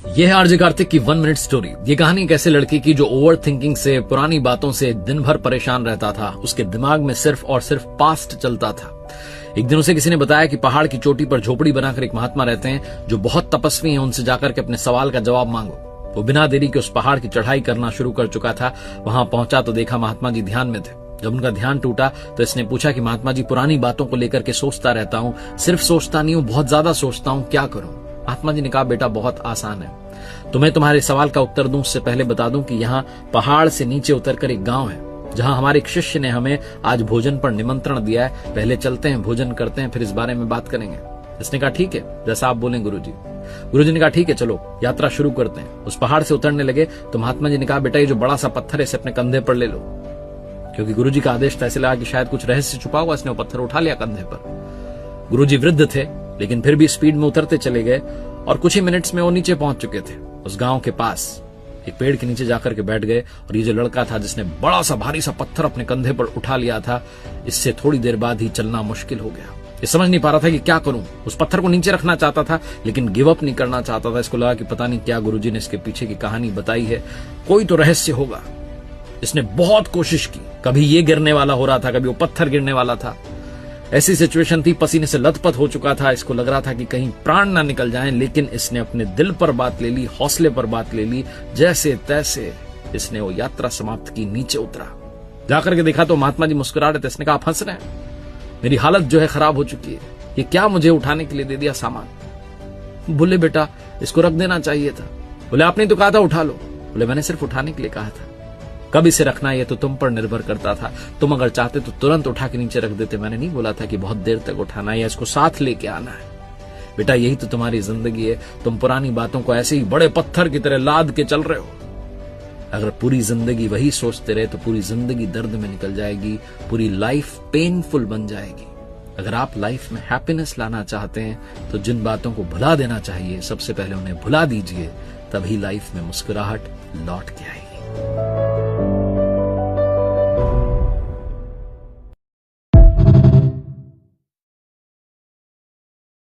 यह है आरजे कार्तिक की 1 मिनट स्टोरी। ये कहानी एक ऐसे लड़के की जो ओवर थिंकिंग से, पुरानी बातों से दिन भर परेशान रहता था। उसके दिमाग में सिर्फ और सिर्फ पास्ट चलता था। एक दिन उसे किसी ने बताया कि पहाड़ की चोटी पर झोपड़ी बनाकर एक महात्मा रहते हैं जो बहुत तपस्वी हैं, उनसे जाकर के अपने सवाल का जवाब मांगो। वो बिना देरी के उस पहाड़ की चढ़ाई करना शुरू कर चुका था। वहां पहुंचा तो देखा महात्मा जी ध्यान में थे। जब उनका ध्यान टूटा तो इसने पूछा कि महात्मा जी, पुरानी बातों को लेकर के सोचता रहता हूं, सिर्फ सोचता नहीं हूं, बहुत ज्यादा सोचता हूं, क्या करूं? महात्मा जी ने कहा, बेटा बहुत आसान है। तुम्हें तुम्हारे सवाल का उत्तर दूं उससे पहले बता दूं कि यहाँ पहाड़ से नीचे उतरकर एक गांव है जहां हमारे एक शिष्य ने हमें आज भोजन पर निमंत्रण दिया है। पहले चलते हैं, भोजन करते हैं, फिर इस बारे में बात करेंगे। इसने कहा, ठीक है, जैसा आप बोलें गुरुजी। गुरुजी ने कहा, ठीक है, चलो यात्रा शुरू करते हैं। उस पहाड़ से उतरने लगे तो महात्मा जी ने कहा, बेटा ये जो बड़ा सा पत्थर है इसे अपने कंधे पर ले लो। क्योंकि गुरुजी का आदेश था, ऐसे लगा कि शायद कुछ रहस्य छुपा हुआ। इसने वो पत्थर उठा लिया कंधे पर। गुरुजी वृद्ध थे लेकिन फिर भी स्पीड में उतरते चले गए और कुछ ही मिनट्स में वो नीचे पहुंच चुके थे। उस गांव के पास एक पेड़ के नीचे जाकर के बैठ गए और ये जो लड़का था जिसने बड़ा सा भारी सा पत्थर अपने कंधे पर उठा लिया था, इससे थोड़ी देर बाद ही चलना मुश्किल हो गया। ये समझ नहीं पा रहा था कि क्या करूं। उस पत्थर को नीचे रखना चाहता था लेकिन गिव अप नहीं करना चाहता था। इसको लगा कि पता नहीं क्या गुरुजी ने इसके पीछे की कहानी बताई है, कोई तो रहस्य होगा। इसने बहुत कोशिश की, कभी ये गिरने वाला हो रहा था, कभी वो पत्थर गिरने वाला था। ऐसी सिचुएशन थी, पसीने से लथपथ हो चुका था। इसको लग रहा था कि कहीं प्राण ना निकल जाएं, लेकिन इसने अपने दिल पर बात ले ली, हौसले पर बात ले ली। जैसे तैसे इसने वो यात्रा समाप्त की, नीचे उतरा। जाकर के देखा तो महात्मा जी मुस्कुरा रहे थे। इसने कहा, आप हंस रहे हैं? मेरी हालत जो है खराब हो चुकी है। ये क्या मुझे उठाने के लिए दे दिया सामान? बोले, बेटा इसको रख देना चाहिए था। बोले, आपने तो कहा था उठा लो। बोले, मैंने सिर्फ उठाने के लिए कहा था। कब इसे रखना है ये तो तुम पर निर्भर करता था। तुम अगर चाहते तो तुरंत उठा के नीचे रख देते। मैंने नहीं बोला था कि बहुत देर तक उठाना है या इसको साथ लेके आना है। बेटा यही तो तुम्हारी जिंदगी है। तुम पुरानी बातों को ऐसे ही बड़े पत्थर की तरह लाद के चल रहे हो। अगर पूरी जिंदगी वही सोचते रहे तो पूरी जिंदगी दर्द में निकल जाएगी, पूरी लाइफ पेनफुल बन जाएगी। अगर आप लाइफ में हैप्पीनेस लाना चाहते हैं तो जिन बातों को भुला देना चाहिए सबसे पहले उन्हें भुला दीजिए, तभी लाइफ में मुस्कुराहट लौट के आएगी।